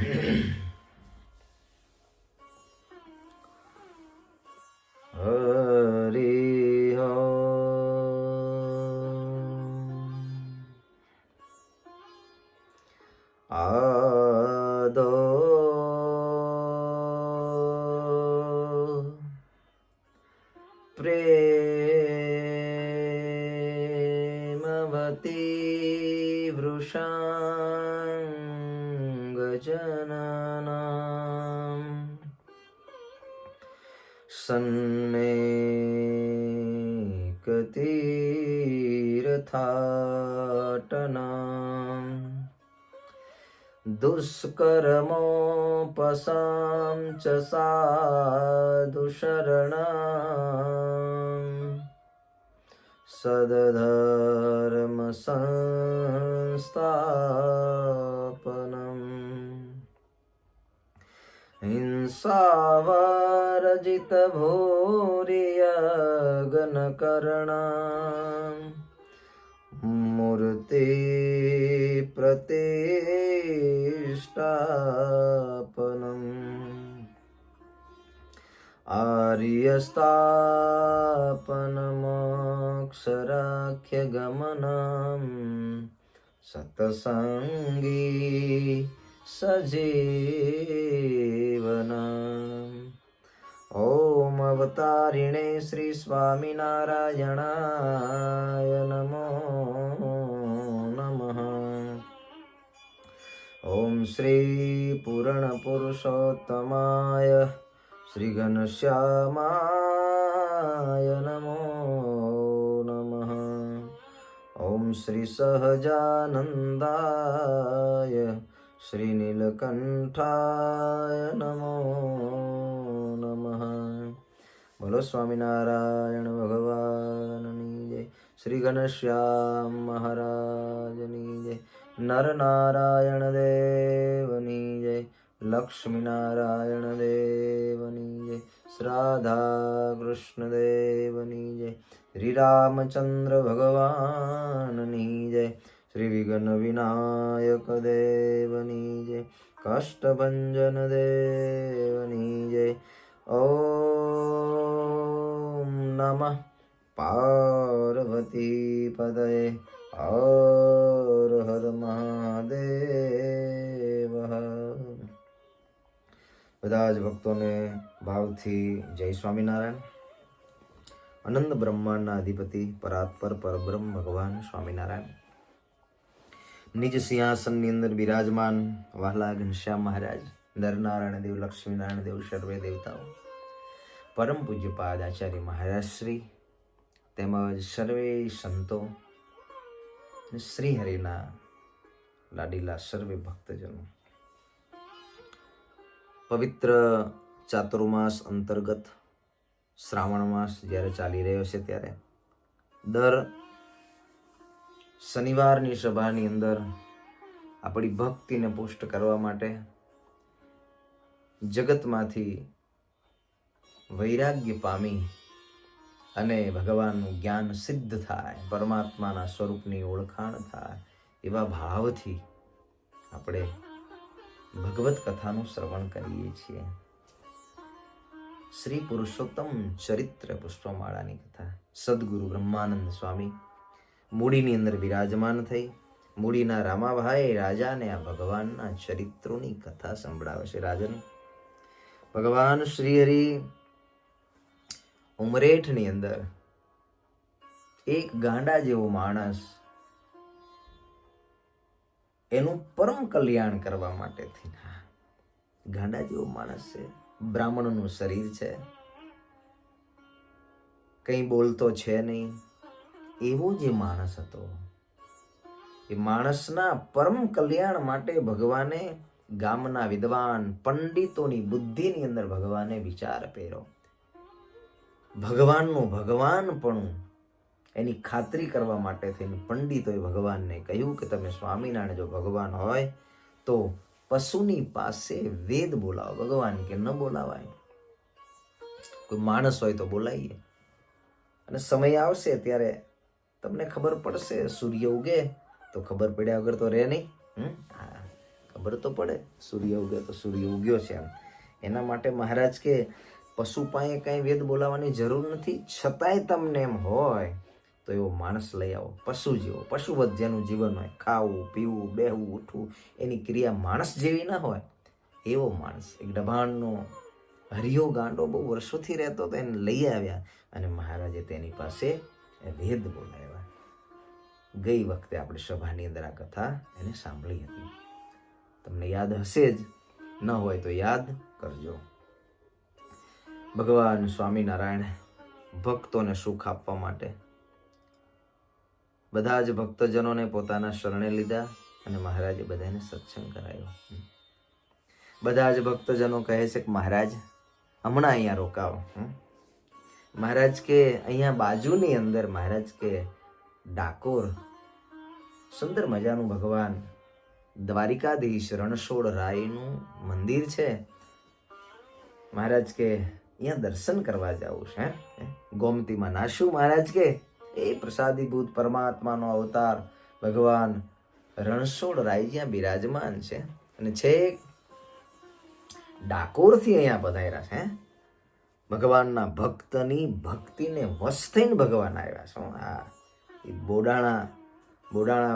હરિ આદો પ્રેમવતી વૃષાંગજનનામ સન્નેકતીર્થાટનામ દુષ્કર્મોપસાં ચ સાધુશરણાં સદધર્મ સંસ્થાપનમ હિંસાવર્જિત ભૂરિયજ્ઞકરણાં મૂર્તિ પ્રતિષ્ઠાપનમ આર્યસ્થાપનમોક્ષરાખ્યગમનમ સત્સંગી સજીવનમ ઓમ અવતારિણે શ્રી સ્વામિનારાયણાય નમો નમઃ. ઓમ શ્રી પૂર્ણ પુરુષોત્તમાય શ્રી ઘનશ્યામાય નમો નમઃ. ઓમ શ્રી સહજાનંદાય શ્રી નીલકંઠાય નમો નમઃ. બોલો સ્વામિનારાયણ ભગવાનની જય. શ્રી ઘનશ્યામ મહારાજની જય. નરનારાયણ દેવની જય. લક્ષ્મીનારાયણ દેવની જય. શ્રાધા કૃષ્ણ દેવની જય. શ્રી રામચંદ્ર ભગવાનની જય. શ્રી વિઘ્ન વિનાયક દેવની જય. કષ્ટભંજન દેવની જય. ઓમ નમઃ પાર્વતી પદયે. હર હર મહાદેવ. બધા જ ભક્તોને ભાવથી જય સ્વામિનારાયણ. અનંત બ્રહ્માંડના અધિપતિ પરાત્પર પરબ્રહ્મ ભગવાન સ્વામિનારાયણ નિજ સિંહાસનની અંદર બિરાજમાન વહાલા ઘનશ્યામ મહારાજ, નરનારાયણ દેવ, લક્ષ્મીનારાયણ દેવ, સર્વે દેવતાઓ, પરમ પૂજ્યપાદ આચાર્ય મહારાજ શ્રી તેમજ સર્વે સંતો, શ્રી હરિના લાડીલા સર્વે ભક્તજનો, પવિત્ર ચાતુર્માસ અંતર્ગત શ્રાવણ માસ જ્યારે ચાલી રહ્યો છે ત્યારે દર શનિવારની સભાની અંદર આપણી ભક્તિને પુષ્ટ કરવા માટે જગતમાંથી વૈરાગ્ય પામી અને ભગવાનનું જ્ઞાન સિદ્ધ થાય, પરમાત્માના સ્વરૂપની ઓળખાણ થાય, એવા ભાવથી આપણે ભગવત કથાનું શ્રવણ કરીએ છીએ. શ્રી પુરુષોત્તમ ચરિત્ર પુષ્પમાળાની કથા સદગુરુ બ્રહ્માનંદ સ્વામી મૂડીની અંદર બિરાજમાન થઈ મૂડીના રામાભાઈ રાજાને આ ભગવાનના ચરિત્રોની કથા સંભળાવે છે. રાજન, ભગવાન શ્રી હરિ ઉમરેઠની અંદર એક ગાંડા જેવો માણસ એનું પરમ કલ્યાણ કરવા માટે ગાંડા જેવો માણસ છે, બ્રાહ્મણનું શરીર છે, કંઈ બોલતો છે નહીં, એવો જે માણસ હતો એ માણસના પરમ કલ્યાણ માટે ભગવાને ગામના વિદ્વાન પંડિતોની બુદ્ધિની અંદર ભગવાને વિચાર પહેર્યો. ભગવાનનું ભગવાનપણું એની ખાતરી કરવા માટે થઈને પંડિતોએ ભગવાનને કહ્યું કે તમે સ્વામિનારાયણ જો ભગવાન હોય તો પશુની પાસે વેદ બોલાવો. ભગવાન કે ન બોલાવાય, કોઈ માણસ હોય તો બોલાવીએ, અને સમય આવશે ત્યારે તમને ખબર પડશે. સૂર્ય ઉગે તો ખબર પડ્યા વગર તો રહે નહીં. ખબર તો પડે, સૂર્ય ઉગ્યો તો સૂર્ય ઉગ્યો છે એમ. એના માટે મહારાજ કે પશુ પાસે કાંઈ વેદ બોલાવવાની જરૂર નથી, છતાંય તમને એમ હોય તો એવો માણસ લઈ આવો, પશુ જેવો, પશુવત જેનું જીવન હોય, ખાવું પીવું બેહવું ઉઠવું એની ક્રિયા માણસ જેવી ના હોય એવો માણસ. એક ડભાણનો હરિયો ગાંડો બહુ વર્ષોથી રહેતો હતો, એને લઈ આવ્યા અને મહારાજે તેની પાસે વેદ બોલાવ્યા. ગઈ વખતે આપણે સભાની અંદર આ કથા એને સાંભળી હતી. તમને યાદ હશે જ, ન હોય તો યાદ કરજો. ભગવાન સ્વામિનારાયણ ભક્તોને સુખ આપવા માટે બધા જ ભક્તજનોને પોતાના શરણે લીધા અને મહારાજે બધાને સત્સંગ કરાયો. બધા જ ભક્તજનો કહે છે કે મહારાજ હમણાં અહીંયા રોકાવો. મહારાજ કે અહીંયા બાજુની અંદર મહારાજ કે ડાકોર સુંદર મજાનું ભગવાન દ્વારિકાધીશ રણછોડ રાયનું મંદિર છે. મહારાજ કે અહીંયા દર્શન કરવા જવું છે. ગોમતીમાં નાશું. મહારાજ કે એ પ્રસાદીભૂત પરમાત્માનો અવતાર ભગવાન રણછોડ રાય જ્યાં બિરાજમાન છે અને છેક ડાકોરથી અહીંયા પધાર્યા છે. ભગવાનના ભક્તની ભક્તિને વશ થઈને ભગવાન આવ્યા છે. હા, એ બોડાણા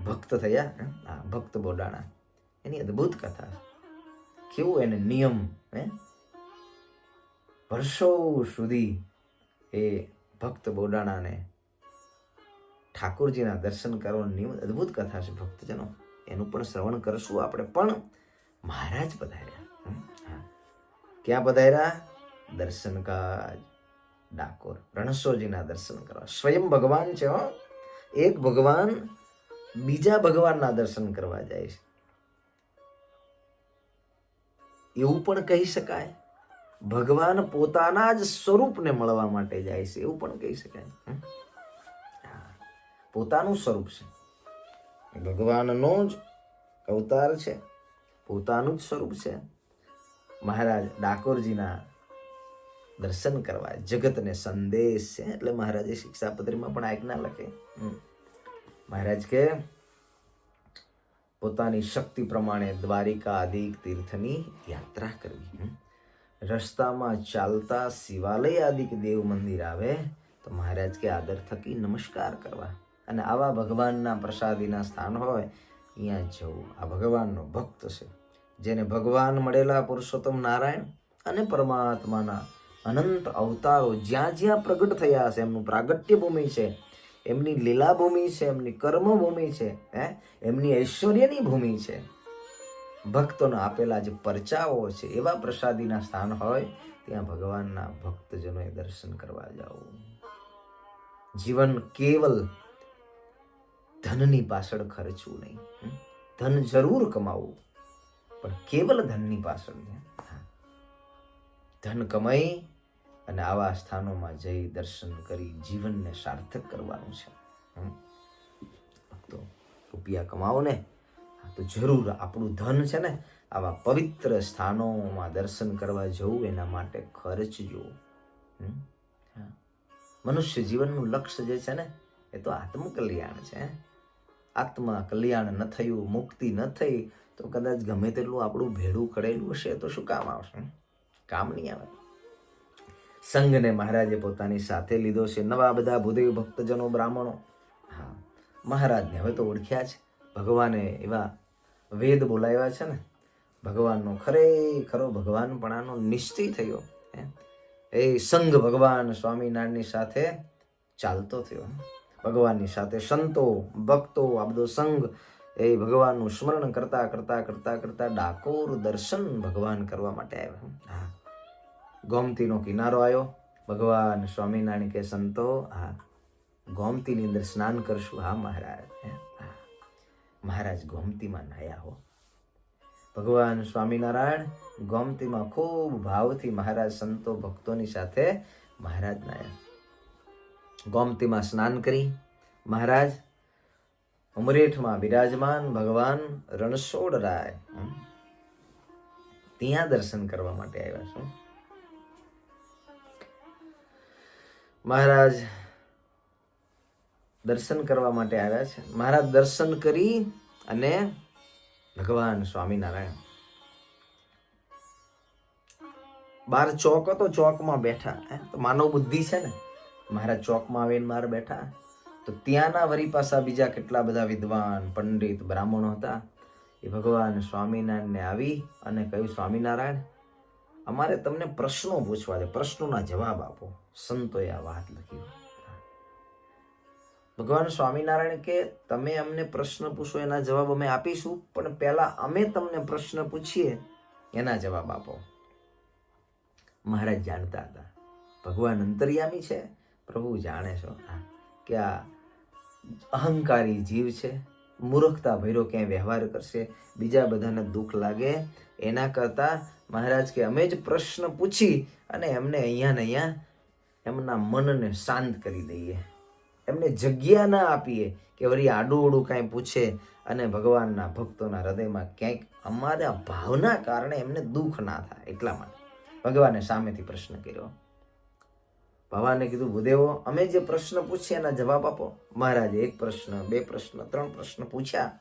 ભક્ત થયા. હા, ભક્ત બોડાણા, એની અદ્ભુત કથા. કેવું એને નિયમ, વર્ષો સુધી એ ભક્ત બોડાણાને ઠાકોરજીના દર્શન કરવાનો નિયમ. અદ્ભુત કથા છે ભક્તજનો, એનું પણ શ્રવણ કરશું આપણે. પણ મહારાજ પધાર્યા. ક્યાં પધાર્યા? દર્શન કાજ ડાકોર, રણછોડજીના દર્શન કરવા. સ્વયં ભગવાન છે. એક ભગવાન બીજા ભગવાનના દર્શન કરવા જાય છે, એવું પણ કહી શકાય. ભગવાન પોતાના જ સ્વરૂપને મળવા માટે જાય છે, એવું પણ કહી શકાય. પોતાનું સ્વરૂપ છે, ભગવાનનો જ અવતાર છે, પોતાનું જ સ્વરૂપ છે. મહારાજ ડાકોરજીના દર્શન કરવા, જગતને સંદેશ છે. એટલે મહારાજે શિક્ષાપત્રીમાં પણ આજ્ઞા લખે. મહારાજ કે પોતાની શક્તિ પ્રમાણે દ્વારિકા આદિક તીર્થની યાત્રા કરવી. રસ્તામાં ચાલતા શિવાલય આદિક દેવ મંદિર આવે તો મહારાજ કે આદર થકી નમસ્કાર કરવા. અને આવા ભગવાનના પ્રસાદીના સ્થાન હોય અહીંયા જવું. આ ભગવાનનો ભક્ત છે, જેને ભગવાન મળેલા પુરુષોત્તમ નારાયણ અને પરમાત્માના અનંત અવતારો જ્યાં જ્યાં પ્રગટ થયા છે, એમનું પ્રાગટ્ય ભૂમિ છે, એમની લીલા ભૂમિ છે, એમની કર્મ ભૂમિ છે, એમની ઐશ્વર્યની ભૂમિ છે. ભક્તોને આપેલા જે પરચાઓ છે, એવા પ્રસાદીના સ્થાન હોય ત્યાં ભગવાનના ભક્તજનોએ દર્શન કરવા જવું. જીવન કેવલ ધનની પાછળ ખર્ચવું નહીં. ધન જરૂર કમાવું, પણ કેવલ ધનની પાછળ નહીં. ધન કમાઈ અને આવા સ્થાનોમાં જઈ દર્શન કરી જીવનને સાર્થક કરવાનું છે. તો રૂપિયા કમાવો ને તો જરૂર આપણું ધન છે ને આવા પવિત્ર સ્થાનોમાં દર્શન કરવા જવું, એના માટે ખર્ચજો. મનુષ્ય જીવનનું લક્ષ્ય જે છે ને એ તો આત્મકલ્યાણ છે. આત્મા કલ્યાણ ન થયું, મુક્તિ ન થઈ તો કદાચ ગમે તેટલું આપણું ભેડું કરેલું હશે તો શું કામ આવશે? કામ નહીં આવે. સંઘને મહારાજે પોતાની સાથે લીધો છે. નવા બધા ભૂદેવ ભક્તજનો બ્રાહ્મણો. હા, મહારાજને હવે તો ઓળખ્યા છે. ભગવાને એવા વેદ બોલાવ્યા છે ને, ભગવાનનો ખરેખરો ભગવાનપણાનો નિશ્ચય થયો. એ સંઘ ભગવાન સ્વામિનારાયણની સાથે ચાલતો થયો. ભગવાનની સાથે સંતો ભક્તો આ બધો સંઘ એ ભગવાનનું સ્મરણ કરતા કરતા કરતા કરતા ડાકોર દર્શન ભગવાન કરવા માટે આવ્યા. ગોમતીનો કિનારો આવ્યો. ભગવાન સ્વામિનારાયણ કે સંતો, હા ગોમતીની અંદર સ્નાન કરશું. હા મહારાજ. મહારાજ ગોમતીમાં નાયા હો. ભગવાન સ્વામિનારાયણ ગોમતીમાં ખૂબ ભાવથી મહારાજ સંતો ભક્તોની સાથે મહારાજ નાયા. ગોમતીમાં સ્નાન કરી મહારાજ ઉમરેઠમાં બિરાજમાન ભગવાન રણછોડ રાય ત્યાં દર્શન કરવા માટે આવ્યા છે. મહારાજ દર્શન કરવા માટે આવ્યા છે. મહારાજ દર્શન કરી અને ભગવાન સ્વામિનારાયણ બાર ચોક હતો, ચોકમાં બેઠા. તો માનવ બુદ્ધિ છે ને, મારા ચોકમાં આવીને બહાર બેઠા. તો ત્યાંના વરી પાછા બીજા કેટલા બધા વિદ્વાન પંડિત બ્રાહ્મણો હતા. એ ભગવાન સ્વામિનારાયણને આવી અને કહ્યું, સ્વામિનારાયણ, અમારે તમને પ્રશ્નો પૂછવા છે, પ્રશ્નોના જવાબ આપો. સંતોએ આ વાત લખી. ભગવાન સ્વામિનારાયણ કે તમે અમને પ્રશ્ન પૂછો એના જવાબ અમે આપીશું, પણ પહેલા અમે તમને પ્રશ્ન પૂછીએ એના જવાબ આપો. મહારાજ જાણતા હતા ભગવાન અંતર્યામી છે, પ્રભુ જાણે છો કે આ અહંકારી જીવ છે, મૂર્ખતા ભર્યો ક્યાંય વ્યવહાર કરશે, બીજા બધાને દુઃખ લાગે, એના કરતા મહારાજ કે અમે જ પ્રશ્ન પૂછી અને એમને અહીંયા ને અહીંયા એમના મનને શાંત કરી દઈએ, એમને જગ્યા ના આપીએ કે વળી આડું ઓડું કાંઈ પૂછે અને ભગવાનના ભક્તોના હૃદયમાં ક્યાંક અમારા ભાવના કારણે એમને દુઃખ ના થાય. એટલા માટે ભગવાને સામેથી પ્રશ્ન કર્યો. ભગવાને કીધું, ભૂદેવો, અમે જે પ્રશ્ન પૂછીએ એના જવાબ આપો. મહારાજે 1 પ્રશ્ન 2 પ્રશ્ન 3 પ્રશ્ન પૂછ્યા.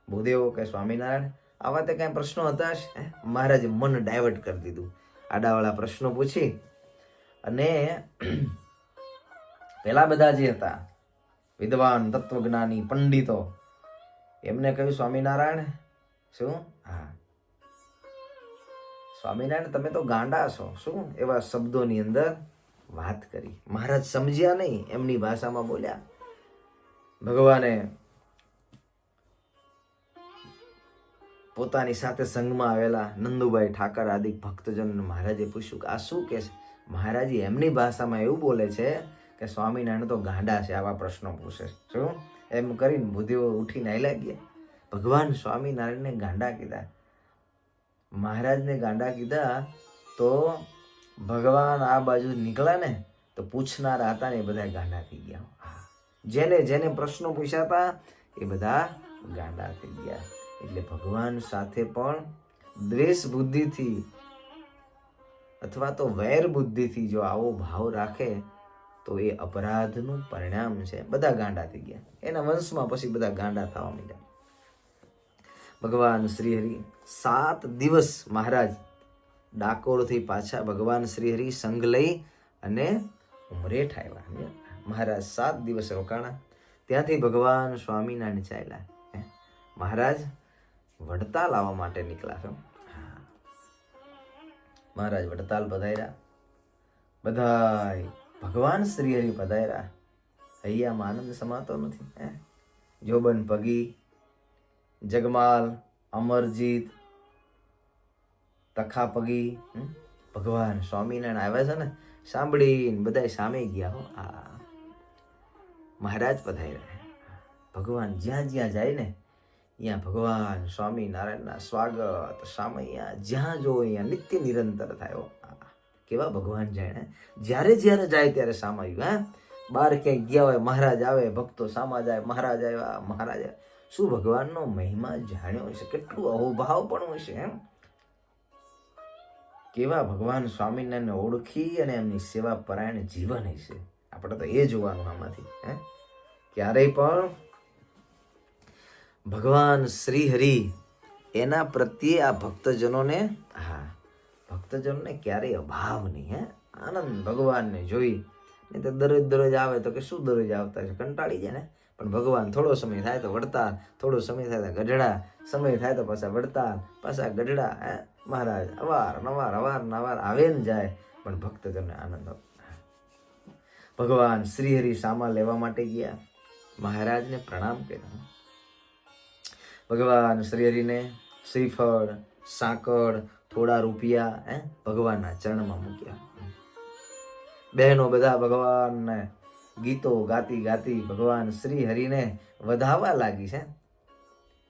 ભૂદેવો કે સ્વામિનારાયણ, આવા તે કાંઈ પ્રશ્નો હતા જ? મહારાજે મન ડાયવર્ટ કરી દીધું. આડાવાળા પ્રશ્નો પૂછી અને પેલા બધા જે હતા વિદ્વાન તત્વજ્ઞાની પંડિતો એમને કહ્યું, સ્વામિનારાયણ શું? હા સ્વામિનારાયણ, તમે તો ગાંડા છો. શું એવા શબ્દોની અંદર વાત કરી. મહારાજ સમજ્યા નહીં, એમની ભાષામાં બોલ્યા. ભગવાને પોતાની સાથે સંઘમાં આવેલા નંદુભાઈ ઠાકર આદિ ભક્તજન મહારાજે પૂછ્યું કે આ શું કે છે? મહારાજે એમની ભાષામાં એવું બોલે છે કે સ્વામિનારાયણ તો ગાંડા છે, આવા પ્રશ્નો પૂછે. શું એમ કરીને બુદ્ધિઓ ઉઠીને આયલા ગયા. ભગવાન સ્વામિનારાયણને ગાંડા કીધા. મહારાજને ગાંડા કીધા તો ભગવાન આ બાજુ નીકળ્યા ને તો પૂછનારા હતા ને એ બધા ગાંડા થઈ ગયા. જેને જેને પ્રશ્નો પૂછ્યા હતા એ બધા ગાંડા થઈ ગયા. એટલે ભગવાન સાથે પણ દ્વેષ બુદ્ધિથી અથવા તો વૈર બુદ્ધિથી જો આવો ભાવ રાખે તો એ અપરાધનું પરિણામ છે. બધા ગાંડા થઈ ગયા. એના વંશમાં પછી બધા ગાંડા થવા માંડ્યા. ભગવાન શ્રીહરિ 7 દિવસ મહારાજ ડાકોરથી પાછા ભગવાન શ્રીહરિ સંઘ લઈ અને ઉમરેઠ આવ્યા. મહારાજ 7 દિવસ રોકાણા. ત્યાંથી ભગવાન સ્વામિનારાયણ ચાલ્યા. મહારાજ વડતાલ આવવા માટે નીકળ્યા. મહારાજ વડતાલ પધાર્યા. બધાય ભગવાન શ્રીહરિ પધાર્યા. હૈયામાં આનંદ સમાતો નથી. જોબન પગી, જગમાલ, અમરજીત, તખા પગી, ભગવાન સ્વામિનારાયણ આવ્યા છે ને સાંભળીને બધા સામે ગયા. મહારાજ પધાર્યા. ભગવાન જ્યાં જ્યાં જાય ને ત્યાં ભગવાન સ્વામિનારાયણના સ્વાગત સામૈયા જ્યાં જો અહીંયા નિત્ય નિરંતર થાય. કેવા ભગવાન જાણે, જ્યારે જ્યારે જાય ત્યારે સામાયું. બહાર ક્યાંય ગયા હોય મહારાજ આવે, ભક્તો સામા જાય, મહારાજ આવ્યા, મહારાજ આવ્યા. શું ભગવાનનો મહિમા જાણ્યો હશે, કેટલું અહોભાવ પણ હોય છે. કેવા ભગવાન સ્વામિનારાયણને ઓળખી અને એમની સેવા પરાયણ જીવન હશે. આપણે તો એ જોવાનું આમાંથી. ક્યારેય પણ ભગવાન શ્રી હરિ એના પ્રત્યે આ ભક્તજનોને ભક્તજનોને ક્યારેય અભાવ નહીં. આનંદ ભગવાનને જોઈ. નહીં તો દરરોજ આવે તો કે શું દરરોજ આવતા છે, કંટાળી જાય ને. પણ ભગવાન થોડો સમય થાય તો વડતાલ, થોડો સમય થાય તો ગઢડા, સમય થાય તો પાછા વડતાલ, પાછા ગઢડા. મહારાજ અવારનવાર આવે ને જાય, પણ ભક્તજનને આનંદ. ભગવાન શ્રીહરિ સામા લેવા માટે ગયા. મહારાજને પ્રણામ કર્યા. ભગવાન શ્રીહરિને શ્રીફળ, સાકળ, થોડા રૂપિયા ભગવાનના ચરણમાં મૂક્યા. બહેનો બધા ભગવાનને ગીતો ગાતી ગાતી ભગવાન શ્રી હરિને વધાવવા લાગી છે.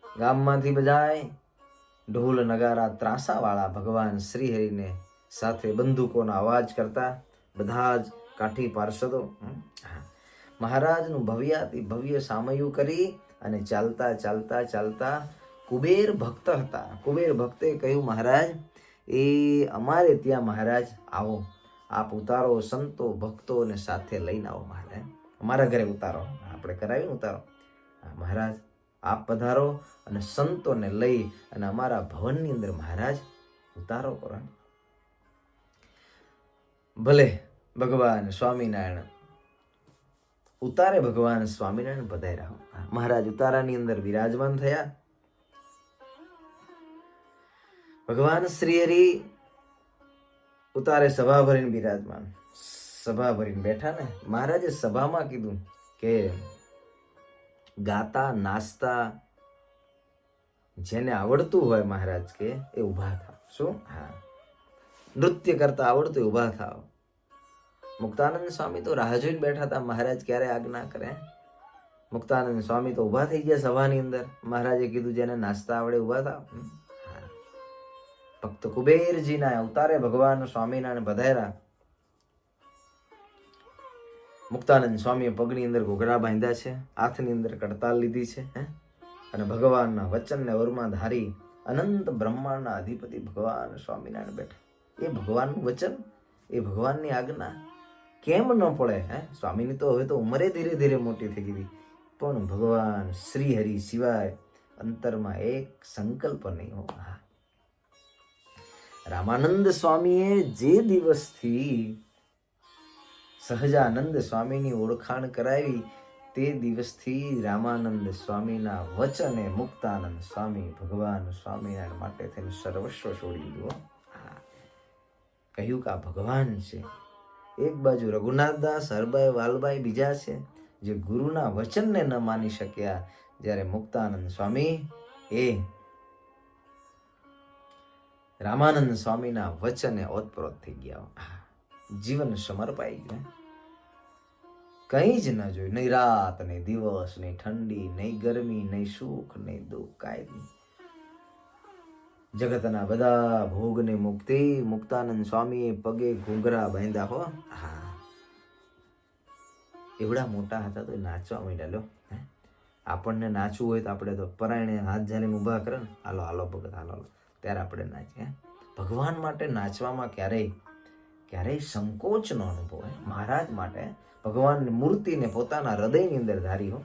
ગામમાંથી બધાય ઢોલ નગારા ત્રાસા વાળા ભગવાન શ્રી હરિને સાથે બંદૂકોના અવાજ કરતા બધા જ કાઠી પાર્ષદો મહારાજનું ભવ્યાતિ ભવ્ય સામયું કરી અને ચાલતા ચાલતા ચાલતા કુબેર ભક્ત હતા. કુબેર ભક્તે કહ્યું, મહારાજ એ અમારે ત્યાં મહારાજ આવો, આપ ઉતારો સંતો ભક્તોને સાથે લઈને આવો. મહારાજ અમારા ઘરે ઉતારો, આપણે કરાવીને ઉતારો. મહારાજ આપ પધારો અને સંતોને લઈ અને અમારા ભવનની અંદર મહારાજ ઉતારો કરો. ભલે ભગવાન સ્વામિનારાયણ ઉતારે ભગવાન સ્વામિનારાયણ પધાર્યા. મહારાજ ઉતારાની અંદર વિરાજમાન થયા. ભગવાન શ્રી હરિ ઉતારે સભા ભરીને બિરાજમાન, સભા ભરીને બેઠા ને. મહારાજે સભામાં કીધું કે ગાતા નાચતા જેને આવડતું હોય મહારાજ કે એ ઉભા થાવ. શું? હા, નૃત્ય કરતા આવડતું હોય ઉભા થાવ. મુક્તાનંદ સ્વામી તો રાહ જોઈને બેઠા હતા મહારાજ ક્યારે આજ્ઞા કરે. મુક્તાનંદ સ્વામી તો ઉભા થઈ ગયા સભાની અંદર. મહારાજે કીધું જેને નાચતા આવડે ઉભા થાવ. ભક્ત કુબેરજીના અવતારે ભગવાન સ્વામિનારાયણ પધાર્યા. મુક્તાનંદ સ્વામીએ પગની અંદર ઘૂઘરા બાંધ્યા છે, હાથની અંદર કડતાલ લીધી છે, અને ભગવાનના વચનને ઓરમાં ધારી અનંત બ્રહ્માંડના અધિપતિ ભગવાન સ્વામિનારાયણ બેઠા. એ ભગવાનનું વચન, એ ભગવાનની આજ્ઞા કેમ ન પડે? સ્વામીની તો હવે તો ઉંમરે ધીરે ધીરે મોટી થઈ ગઈ, પણ ભગવાન શ્રી હરિ સિવાય અંતરમાં એક સંકલ્પ નહીં હો. રામાનંદ સ્વામીએ જે દિવસથી સહજાનંદ સ્વામીની ઓળખાણ કરાવી તે દિવસથી રામાનંદ સ્વામીના વચને મુક્તાનંદ સ્વામી ભગવાન સ્વામિનારાયણ માટે થઈને સર્વસ્વ છોડી દીધું. કહ્યું કે આ ભગવાન છે. એક બાજુ રઘુનાથદાસ, હરભાઈ, વાલભાઈ બીજા છે જે ગુરુના વચનને ન માની શક્યા, જ્યારે મુક્તાનંદ સ્વામી એ રામાનંદ સ્વામીના વચને ઓતપ્રોત થઈ ગયા. જીવન સમર્પાઈ ગયું. કઈ જ ન જોયું, નહીં રાત, નહીં દિવસ, નહીં ઠંડી, નહીં ગરમી, નહીં સુખ, નહીં દુઃખ, કાંઈ નહીં. જગતના બધા ભોગને મુક્તિ મુક્તાનંદ સ્વામીએ પગે ઘૂંઘરા બાંધ્યા હો. એવડા મોટા હતા તો નાચવા માંડ્યા. લો, આપણને નાચવું હોય તો આપણે તો પરાયણે હાથ ઝાલીને ઊભા કરે ને, હાલો હાલો ભગત હાલો, ત્યારે આપણે નાચીએ. ભગવાન માટે નાચવામાં ક્યારેય સંકોચ નો અનુભવ. મહારાજ માટે ભગવાનની મૂર્તિને પોતાના હૃદયની અંદર ધારી હો.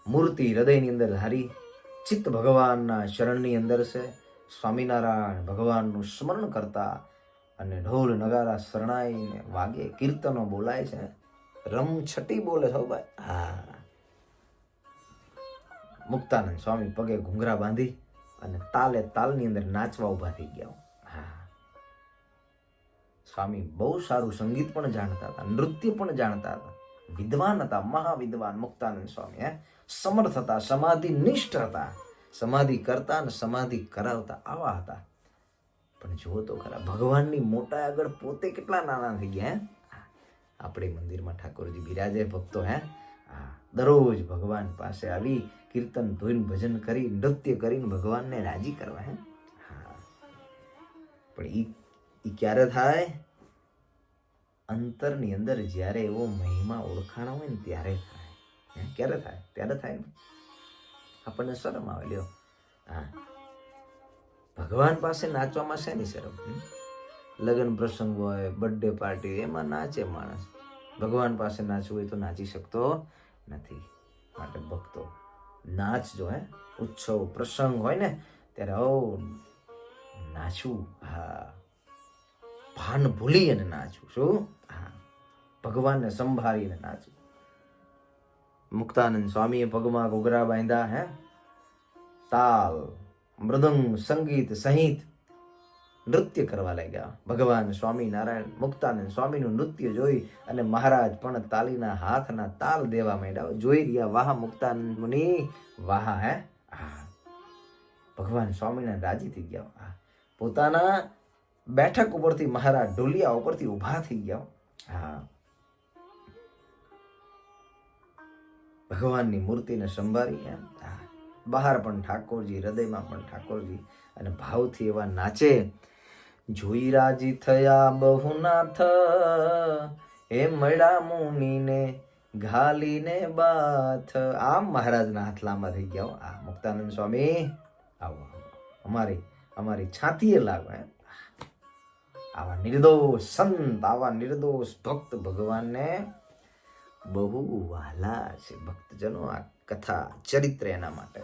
મૂર્તિ હૃદયની અંદર ધારી, ચિત્ત ભગવાનના શરણની અંદર છે. સ્વામિનારાયણ ભગવાનનું સ્મરણ કરતા અને ઢોલ નગારા શરણાઈને વાગે, કીર્તનો બોલાય છે, રમછટી બોલે છો ભાઈ. મુક્તાનંદ સ્વામી પગે ઘૂંઘરા બાંધી અને તાલે તાલની અંદર નાચવા ઉભા થઈ ગયા. સ્વામી બહુ સારું સંગીત પણ જાણતા હતા, નૃત્ય પણ જાણતા હતા, વિદ્વાન હતા, મહાવિદ્વાન મુક્તાનંદ સ્વામી. સમર્થ હતા, સમાધિ નિષ્ઠ હતા, સમાધિ કરતા અને સમાધિ કરાવતા આવા હતા. પણ જુઓ તો ખરા, ભગવાનની મોટા આગળ પોતે કેટલા નાના થઈ ગયા. આપણે મંદિરમાં ઠાકોરજી બિરાજે, ભક્તો દરરોજ ભગવાન પાસે આવી કીર્તન ધોઈને ભજન કરી નૃત્ય કરીને ભગવાનને રાજી કરવા. પણ ઈ ક્યારે થાય? અંતરની અંદર જ્યારે એવો મહિમા ઓળખાણો હોય ને ત્યારે થાય. ક્યારે થાય? ત્યારે થાય ને આપણને શરમ આવે. લ્યો, ભગવાન પાસે નાચવામાં શેની શરમ? લગ્ન પ્રસંગ હોય, બર્થડે પાર્ટી, એમાં નાચે માણસ. ભગવાન પાસે નાચવું હોય તો નાચી શકતો નથી. માટે ભક્તો નાચજો. ઉત્સવ પ્રસંગ હોય ને ત્યારે નાચવું. ભાન ભૂલી અને નાચવું. શું? ભગવાનને સંભાળીને નાચવું. મુક્તાનંદ સ્વામીએ પગમાં ઘૂઘરા બાંધ્યા. તાલ, મૃદંગ, સંગીત સહિત નૃત્ય કરવા લાગ્યા. ભગવાન સ્વામિનારાયણ મુક્તાનંદ સ્વામીનું નૃત્ય જોઈ અને મહારાજ પણ તાલીના હાથના તાલ દેવા માંડ્યા. જોઈ રહ્યા, વાહ મુક્તાનંદ મુનિ વાહ. ભગવાન સ્વામિનારાયણ રાજી થઈ ગયા. પોતાના બેઠક ઉપરથી મહારાજ ઢોલિયા ઉપરથી ઉભા થઈ ગયા. ભગવાનની મૂર્તિને સંભાળી. બહાર પણ ઠાકોરજી, હૃદયમાં પણ ઠાકોરજી, અને ભાવથી એવા નાચે. જોઈ રાજી થયા બહુનાથ, હે મળ્યા મુનિને ઘાલીને બાથ. આમ મહારાજના હાથ લાંબા થઈ ગયા. મુક્તાનંદ સ્વામી આવો, અમારી છાતીએ લાગો. આવા નિર્દોષ સંત, આવા નિર્દોષ ભક્ત ભગવાનને બહુ વહાલા છે. ભક્તજનો, આ કથા ચરિત્ર એના માટે.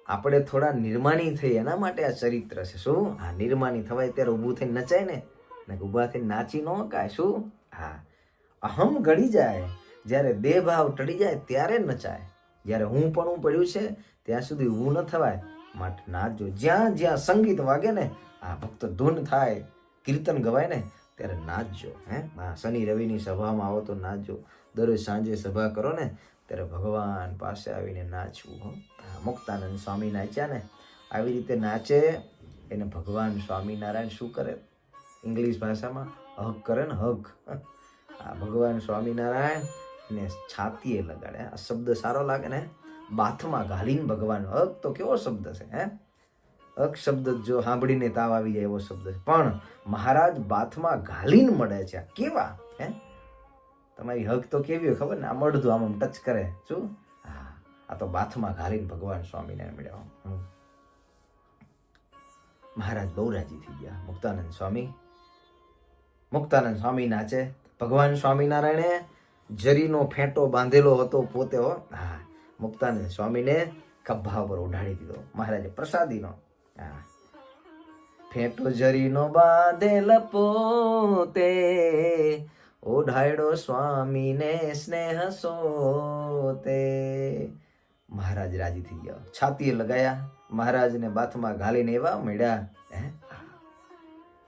આપણે થોડા નિર્માણી થઈ એના માટે આ ચરિત્ર છે. શું? હા, નિર્માણી થવાય ત્યારે ઊભું થઈને નચાય ને, ઊભા થઈને નાચી ન કાય. શું? હા, અહમ ગળી જાય, જ્યારે દેહ ભાવ ટળી જાય ત્યારે નચાય. જ્યારે હું પણ પડ્યું છે ત્યાં સુધી ઊભું ન થવાય, માટે નાચજો. જ્યાં જ્યાં સંગીત વાગે ને, આ ભક્ત ધૂન થાય, કીર્તન ગવાય ને, ત્યારે નાચજો. હા, શનિ રવિની સભામાં આવો તો નાચજો. દરરોજ સાંજે સભા કરો ને ત્યારે ભગવાન પાસે આવીને નાચવું. મુક્તાનંદ સ્વામી નાચ્યા ને, આવી રીતે નાચે એને ભગવાન સ્વામિનારાયણ શું કરે? ઇંગ્લિશ ભાષામાં હગ કરે ને, હગ. આ ભગવાન સ્વામિનારાયણ એને છાતીએ લગાડે. આ શબ્દ સારો લાગે ને, બાથમાં ઘાલીને ભગવાન. હગ તો કેવો શબ્દ છે? હગ શબ્દ જો સાંભળીને તાવ આવી જાય એવો શબ્દ છે, પણ મહારાજ બાથમાં ઘાલીને મળે છે. કેવા? તમારી હગ તો કેવી હોય ખબર ને? આ મળતું આમ ટચ કરે. શું? હા, આ તો બાથમાં ઘાલીને ભગવાન સ્વામિનારાયણ મળ્યા. મહારાજ બહુ રાજી થઈ ગયા. મુક્તાનંદ સ્વામી નાચે. ભગવાન સ્વામિનારાયણે જરીનો ફેંટો બાંધેલો હતો પોતે. હા, મુક્તાનંદ સ્વામીને ખભા પર ઉઢાડી દીધો મહારાજે પ્રસાદીનો. હા, ફેંટો જરીનો બાંધેલ પોતે, ઓઢાયડો સ્વામીને સ્નેહ સોતે. મહારાજ રાજી થઈ ગયા, છાતીએ લગાયા, મહારાજને બાથમાં ઘાલીને એવા મળ્યા.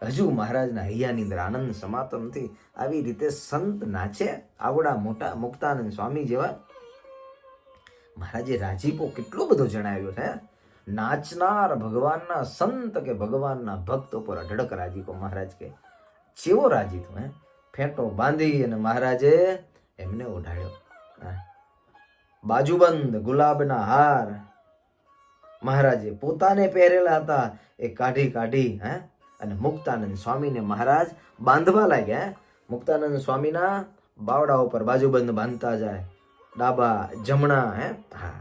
હજુ મહારાજના હૈયાની અંદર આનંદ સમાતો નથી. આવી રીતે સંત નાચે, આવડા મોટા મુક્તાનંદ સ્વામી જેવા. મહારાજે રાજીપો કેટલો બધો જણાવ્યો છે. નાચનાર ભગવાનના સંત કે ભગવાનના ભક્ત ઉપર અઢળક રાજીપો. મહારાજ કે ચેવો રાજી તું? ફેંટો બાંધી અને મહારાજે એમને ઓઢાડ્યો. બાજુબંધ ગુલાબના હાર મહારાજે પોતાને પહેરેલા હતા એ કાઢી અને મુક્તાનંદ સ્વામીને મહારાજ બાંધવા લાગ્યા. મુક્તાનંદ સ્વામીના બાવડા ઉપર બાજુબંધ બાંધતા જાય, ડાબા જમણા. હા,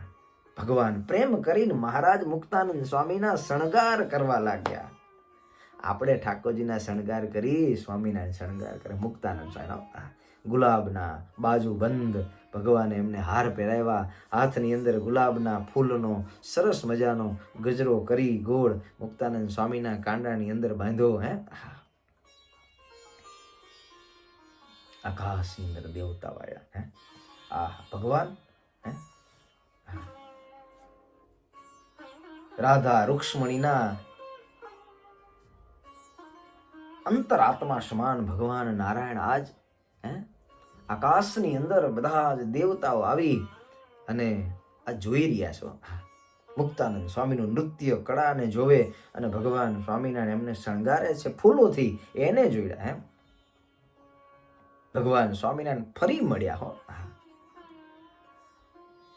ભગવાન પ્રેમ કરીને મહારાજ મુક્તાનંદ સ્વામીના શણગાર કરવા લાગ્યા. આપણે ઠાકોરજીના શણગાર કરી, સ્વામિનારાયણ શણગાર કરે. મુક્તાનંદ સ્વામી ગુલાબના બાજુબંધ, ભગવાને એમને હાર પહેરાવ્યા. હાથની અંદર ગુલાબના ફૂલનો સરસ મજાનો ગજરો કરી ગોળ મુક્તાનંદ સ્વામીના કાંડાની અંદર બાંધ્યો. આકાશની અંદર દેવતા વાળ્યા. ભગવાન રાધા રૂક્ષ્મણીના અંતરાત્મા સમાન ભગવાન નારાયણ આજ આકાશની અંદર બધા જ દેવતાઓ આવી અને આ જોઈ રહ્યા છો. મુક્તાનંદ સ્વામીનું નૃત્ય કળાને જોવે અને ભગવાન સ્વામિનારાયણ એમને શણગારે છે ફૂલોથી, એને જોયા. ભગવાન સ્વામિનારાયણ ફરી મળ્યા.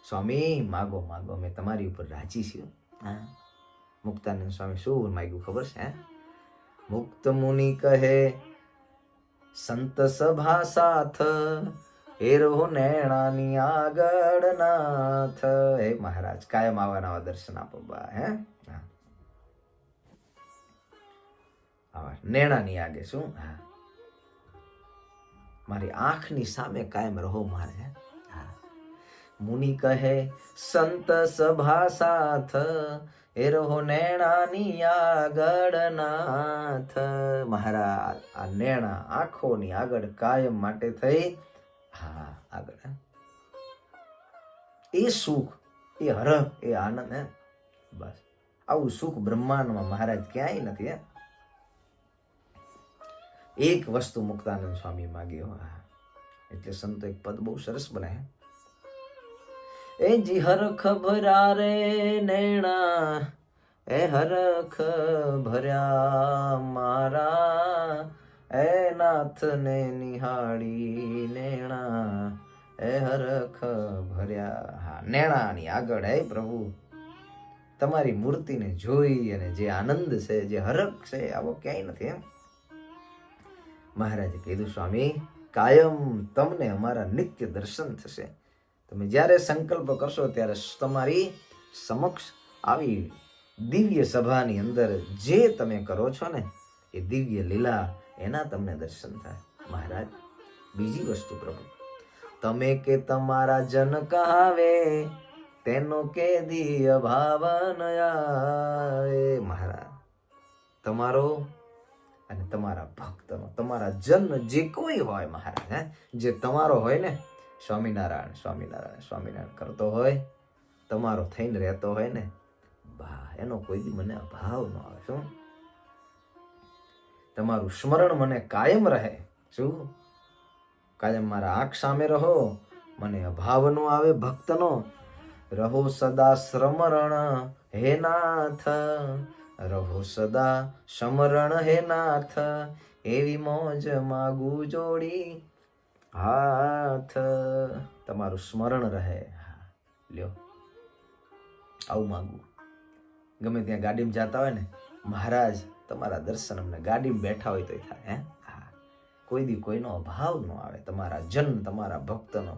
સ્વામી માગો માગો, મેં તમારી ઉપર રાજી છું. મુક્તાનંદ સ્વામી શું માગ્યું ખબર છે? મુક્ત મુનિ કહે સંત સભા સાથ, એરો નેણાની આગળ નાથ. હે મહારાજ, કાયમ આવા દર્શન આપો. નેણાની આગે. શું? મારી આંખની સામે કાયમ રહો મારે. મુનિ કહે સંત સભા સાથ, એરો નેણાની આગળ નાથ. મહારાજ આ નેણા આંખોની આગળ કાયમ માટે થઈ. આગળ એ સુખ, એ હરખ, એ આનંદ. બસ આવું સુખ બ્રહ્માંડમાં મહારાજ ક્યાંય નથી. એક વસ્તુ મુક્તાનંદ સ્વામી માગ્યો. એટલે સંતો એક પદ બહુ સરસ બનાય. એ જી હરખ ભર્યા રે નેણા, એ હરખ ભર્યા મારા, એ નાથ ને નિહાળી નેણા, એ હરખ ભર્યા. નેણાની આગળ હે પ્રભુ તમારી મૂર્તિને જોઈ અને જે આનંદ છે, જે હરખ છે, આવો ક્યાંય નથી. મહારાજે કીધું સ્વામી કાયમ તમને અમારા નિત્ય દર્શન થશે. તમે જ્યારે સંકલ્પ કરશો ત્યારે તમારી સમક્ષ આવી દિવ્ય સભાની અંદર જે તમે કરો છો ને એ દિવ્ય લીલા, એના તમને દર્શન થાય. મહારાજ બીજી વસ્તુ પ્રભુ, તમે કે તમારા જન કહાવે તેનો કેદી અભાવ ન આવે. મહારાજ તમારો અને તમારા ભક્તનો, તમારા જન જે કોઈ હોય મહારાજ, જે તમારો હોય ને, સ્વામિનારાયણ સ્વામિનારાયણ સ્વામિનારાયણ કરતો હોય, તમારો થઈને રહેતો હોય ને, બા એનો કોઈ દી મને અભાવ ન આવે. શું તમારું સ્મરણ મને કાયમ રહે. શું કાયમ મારા આંખ સામે રહો, મને અભાવ નો આવે ભક્તનો. રહો સદા સ્મરણ હે નાથ, રહો સદા સ્મરણ હે નાથ, એવી મોજ માગું જોડી હાથ. તમારું સ્મરણ રહે. લ્યો આવું માગું. ગમે ત્યાં ગાડીમાં જતા હોય ને, મહારાજ તમારા દર્શન અમને ગાડીમાં બેઠા હોય તો થાય. કોઈ દી કોઈનો અભાવ ન આવે, તમારા જન તમારા ભક્તનો,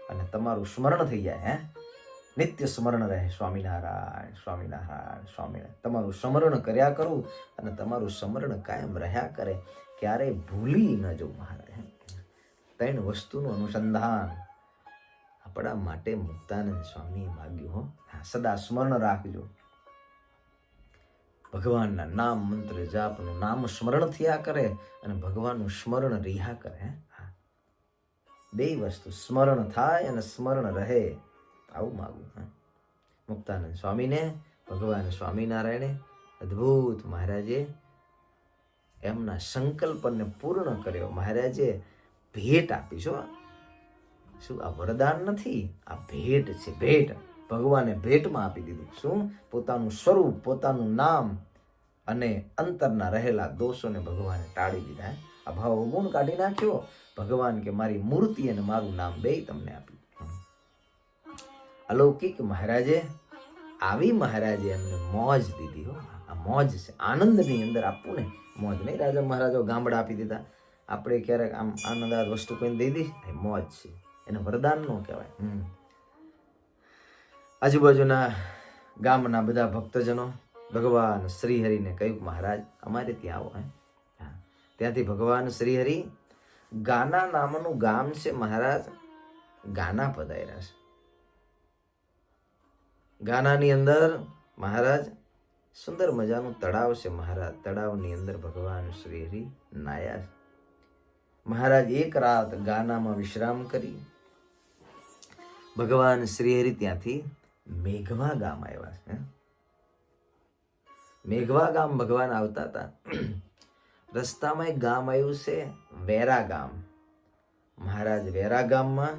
અને તમારું સ્મરણ થઈ જાય. નિત્ય સ્મરણ રહે. સ્વામિનારાયણ સ્વામિનારાયણ સ્વામિનારાયણ. તમારું સ્મરણ કર્યા કરું અને તમારું સ્મરણ કાયમ રહ્યા કરે. ક્યારેય ભૂલી ન જવું મહારાજ. ત્રણ વસ્તુનું અનુસંધાન આપણા માટે મુક્તાનંદ સ્વામીએ માગ્યું. હો સદા સ્મરણ રાખજો. ભગવાનના નામ મંત્ર જાપનું નામ સ્મરણ થયા કરે અને ભગવાનનું સ્મરણ રહ્યા કરે. બે વસ્તુ, સ્મરણ થાય અને સ્મરણ રહે. આવું માગું. મુક્તાનંદ સ્વામીને ભગવાન સ્વામિનારાયણે અદ્ભુત મહારાજે એમના સંકલ્પને પૂર્ણ કર્યો. મહારાજે ભેટ આપી. શું આ વરદાન નથી, આ ભેટ છે. ભેટ ભગવાને ભેટમાં આપી દીધું. શું પોતાનું સ્વરૂપ, પોતાનું નામ અને અંતરના રહેલા દોષોને ભગવાને ટાળી દીધા. આ ભાવ ગુણ કાઢી નાખ્યો. ભગવાન કે મારી મૂર્તિ અને મારું નામ બે તમને આપ્યું. અલૌકિક મહારાજે આવી મહારાજે એમને મોજ દીધી. હો આ મોજ છે. આનંદની અંદર આપવું ને મોજ નહીં. રાજા મહારાજો ગામડા આપી દીધા. આપણે ક્યારેક આમ આનંદાર વસ્તુ કોઈને દઈ દી, એ મોજ છે. એને વરદાન નો કહેવાય. આજુબાજુના ગામના બધા ભક્તજનો ભગવાન શ્રીહરિને કહ્યું, મહારાજ અમારે ત્યાં આવો. ત્યાંથી ભગવાન શ્રીહરિ ગાના નામનું ગામ છે મહારાજ, ગાના પધાર્યા છે. ગાનાની અંદર મહારાજ સુંદર મજાનું તળાવ છે. મહારાજ તળાવની અંદર ભગવાન શ્રીહરિ નાયા છે. મહારાજ એક રાત ગાનામાં વિશ્રામ કરી ભગવાન શ્રીહરિ ત્યાંથી મેઘવા ગામ આવ્યા છે. મેઘવા ગામ ભગવાન આવતા હતા. રસ્તામાં એક ગામ આવ્યું છે વેરા ગામ. મહારાજ વેરા ગામમાં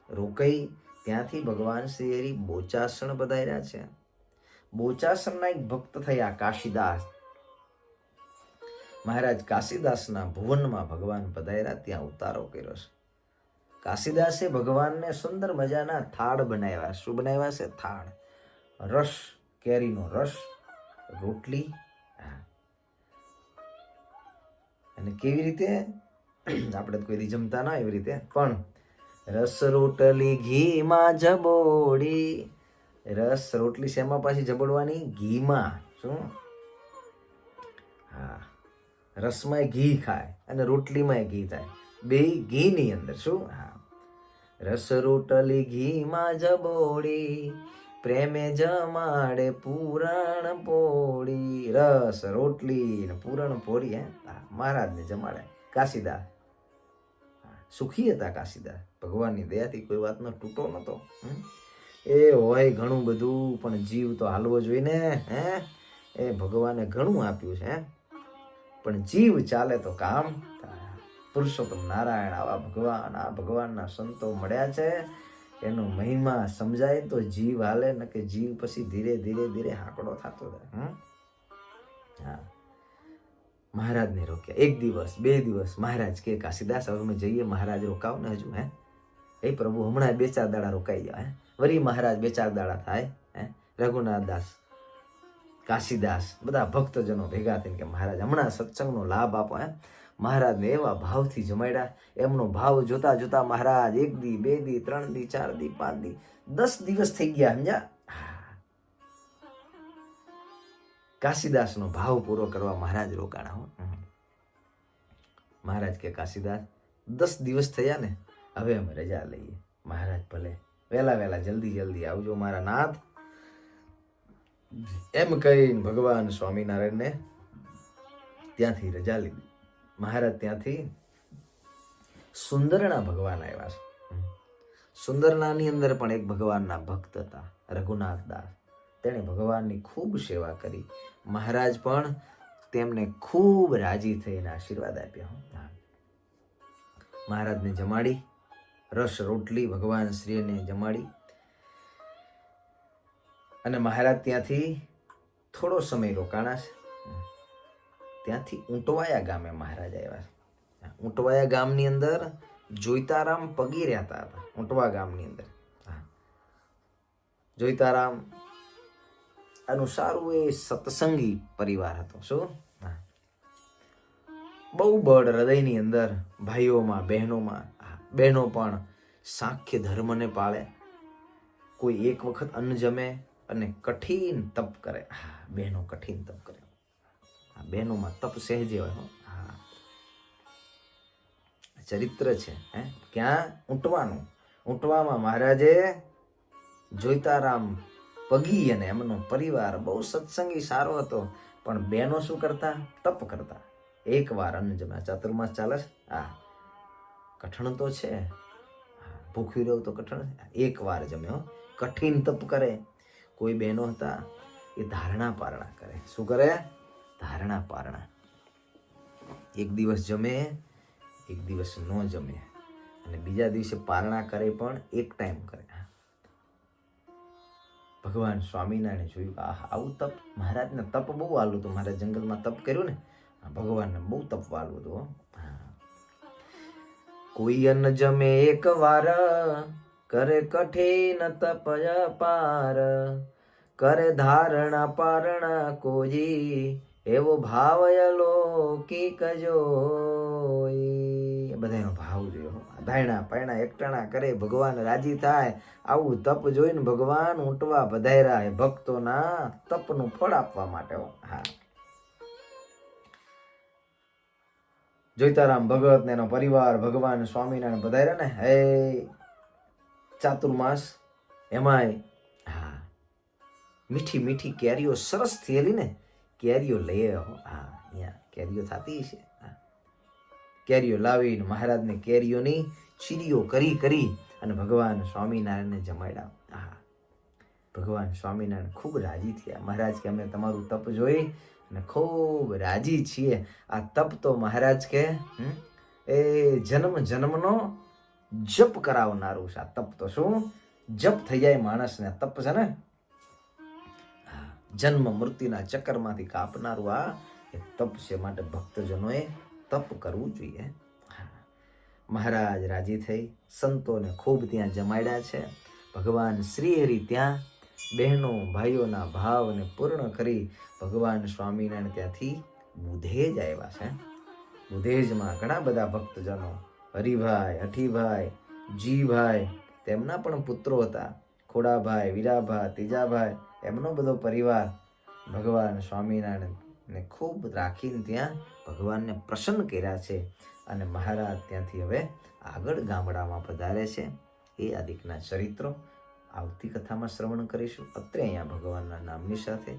રોકાઈ ત્યાંથી ભગવાન શ્રીહરિ બોચાસણ પધાર્યા છે. બોચાસણના એક ભક્ત થયા કાશીદાસ. મહારાજ કાશીદાસના ભુવનમાં ભગવાન પધાર્યા, ત્યાં ઉતારો કર્યો છે. કાશીદાસે ભગવાનને સુંદર મજાના થાળ બનાવ્યા. શું બનાવ્યા છે? થાળ. રસ, કેરીનો રસ, રોટલી. અને કેવી રીતે? આપણે કોઈ દી જમતા ના એવી રીતે, પણ રસ રોટલી ઘીમાં જબોડી. રસ રોટલી શેમાં પાછી જબડવાની? ઘીમાં. શું? રસમાં ઘી ખાય અને રોટલીમાં ઘી થાય, બે ઘીની અંદર. શું? રસ રોટલી ઘીમાં જબોડી, પ્રેમે જમાડે પૂરણ પોળી. રસ રોટલી ને પૂરણ પોળી મહારાજને જમાડે. કાશીદાસ સુખી હતા. કાશીદાસ ભગવાનની દયાથી કોઈ વાતનો તૂટો નતો. એ હોય ઘણું બધું, પણ જીવ તો હાલવો જોઈએ ને. એ ભગવાને ઘણું આપ્યું છે, પણ જીવ ચાલે તો કામ. પુરુષોત્તમ નારાયણ આવા ભગવાન, આ ભગવાનના સંતો મળ્યા છે. એનો મહિમા સમજાય તો જીવ હાલે, ન કે જીવ પછી ધીરે ધીરે ધીરે હાકડો થતો જાય. મહારાજને રોક્યા. એક દિવસ, બે દિવસ. મહારાજ કે કાશીદાસ હવે અમે જઈએ. મહારાજ રોકાવ ને હજુ. એ પ્રભુ હમણાં 2-4 દાડા રોકાઈ જાય. વરી મહારાજ 2-4 દાડા થાય. રઘુનાથ દાસ, કાશીદાસ બધા ભક્તજનો ભેગા થઈને કે મહારાજ હમણાં સત્સંગનો લાભ આપો. મહારાજને એવા ભાવથી જમાડ્યા. એમનો ભાવ જોતા જોતા મહારાજ 1 દી, 2 દી, 3 દી, 4 દી, 5 દી, 10 દિવસ થઈ ગયા. સમજ્યા? કાશીદાસનો ભાવ પૂરો કરવા મહારાજ રોકાણા. મહારાજ કે કાશીદાસ 10 દિવસ થયા ને, હવે અમે રજા લઈએ. મહારાજ ભલે વહેલા જલ્દી આવજો મારા નાથ એમ કહીને ભગવાન સ્વામિનારાયણને ત્યાંથી રજા લીધી. મહારાજ ત્યાંથી સુંદરણા ભગવાન આવ્યા છે. સુંદરણાની અંદર પણ એક ભગવાનના ભક્ત હતા, રઘુનાથ દાસ. તેણે ભગવાનની ખૂબ સેવા કરી. મહારાજ પણ તેમને ખૂબ રાજી થઈને આશીર્વાદ આપ્યા. મહારાજને જમાડી, રસ રોટલી ભગવાન શ્રીને જમાડી અને મહારાજ ત્યાંથી થોડો સમય રોકાણા છે. ત્યાંથી ઊંટવાયા ગામે મહારાજ આવ્યા છે. ઊંટવાયા ગામની અંદર જોઈતારામ પગી રહેતા હતા. ઊંટવા ગામની અંદર જોઈતારામ આનું સારું એ સત્સંગી પરિવાર હતો. શું બહુ બળ હૃદયની અંદર ભાઈઓમાં બહેનો પણ સાંખ્ય ધર્મને પાળે. કોઈ એક વખત અન્ન જમે અને કઠિન તપ કરે. બહેનો કઠિન તપ કરે. બહેનોમાં તપ સહેજે હોય. ચરિત્ર છે. ક્યાં? ઊંટવાનું. ઊંટવામાં મહારાજે જોઈતારામ પગી અને એમનો પરિવાર બહુ સત્સંગી સારો હતો, પણ બહેનો શું કરતા? તપ કરતા. એક વાર અન્ન જમ્યા. ચાતુર્માસ ચાલે છે. કઠણ તો છે, ભૂખ્યું રહેવું તો કઠણ. એક વાર જમ્યો, કઠિન તપ કરે. કોઈ બહેનો હતા એ ધારણા પારણા કરે. શું કરે? ધારણા પારણા. એક દિવસ જમે, એક દિવસ ન જમે, અને બીજા દિવસે પારણા કરે પણ એક ટાઈમ કરે. ભગવાન સ્વામિનારાયણે જોયું કે આવું તપ. મહારાજને તપ બહુ વાલું હતું. મહારાજ જંગલમાં તપ કર્યું ને, ભગવાનને બહુ તપ વાલું હતું. કોઈ અન્ન જમે એક વાર, કરે કઠિન તપ અપાર, કરે ધારણા પારણા કોઈ, એવો ભાવ અલૌકિક જોઈ. બધાનો ભાવ જોયો. ધારણા પારણા એકટાણા કરે, ભગવાન રાજી થાય. આવું તપ જોઈને ભગવાન ઊંટવા પધાર્યા ભક્તોના તપનું ફળ આપવા માટે. જોઈતારામ ભગત ને એનો પરિવાર ભગવાન સ્વામિનારાયણ પધાર્યા ને. હે ચાતુર્માસ એમાંય મીઠી મીઠી કેરીઓ સરસ થયેલી ને, કેરીઓ લઈ અહીંયા કેરીઓ થતી છે. કેરીઓ લાવીને મહારાજને કેરીઓની ચીરીઓ કરી અને ભગવાન સ્વામિનારાયણને જમાડ્યા. ભગવાન સ્વામિનારાયણ ખૂબ રાજી થયા. મહારાજ કે અમે તમારું તપ જોઈ અને ખૂબ રાજી છીએ. આ તપ તો મહારાજ કે એ જન્મ જન્મનો જપ કરાવનારું છે. આ તપ તો શું જપ થઈ જાય માણસને. તપ છે ને જન્મ મૃત્યુના ચક્કરમાંથી કાપનારું આ એ તપ છે. માટે ભક્તજનોએ તપ કરવું જોઈએ. મહારાજ રાજી થઈ. સંતોને ખૂબ ત્યાં જમાડ્યા છે. ભગવાન શ્રી હરિ ત્યાં બહેનો ભાઈઓના ભાવને પૂર્ણ કરી ભગવાન સ્વામિનારાયણ ત્યાંથી બુધેજ આવ્યા છે. બુધેજમાં ઘણા બધા ભક્તજનો, હરિભાઈ, હઠીભાઈ, જીભાઈ, તેમના પણ પુત્રો હતા. ખોડાભાઈ, વીરાભાઈ, ત્રીજાભાઈ, એમનો બધો પરિવાર ભગવાન સ્વામિનારાયણને ખૂબ રાખીને ત્યાં ભગવાનને પ્રસન્ન કર્યા છે. અને મહારાજ ત્યાંથી હવે આગળ ગામડામાં પધારે છે. એ આદિકના ચરિત્રો આવતી કથામાં શ્રવણ કરીશું. અત્રે અહીંયા ભગવાનના નામની સાથે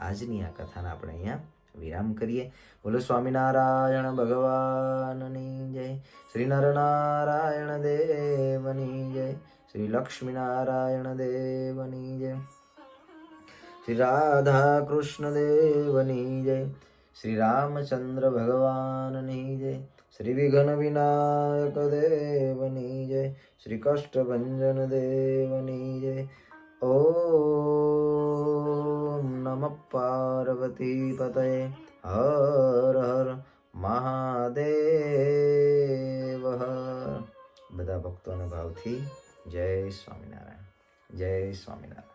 આજની આ કથાને આપણે અહીંયા વિરામ કરીએ. બોલો સ્વામિનારાયણ ભગવાનની જય. શ્રી નરનારાયણ દેવની જય. શ્રી લક્ષ્મીનારાયણ દેવની જય. શ્રી રાધા કૃષ્ણ દેવની જય. શ્રી રામચંદ્ર ભગવાનની જય. શ્રી વિઘ્ન વિનાયક દેવની જય. શ્રી કષ્ટભંજન દેવની જય. ઓમ નમઃ પાર્વતી પતયે. હર હર મહાદેવ. બધા ભક્તોના ભાવથી જય સ્વામિનારાયણ. જય સ્વામિનારાયણ.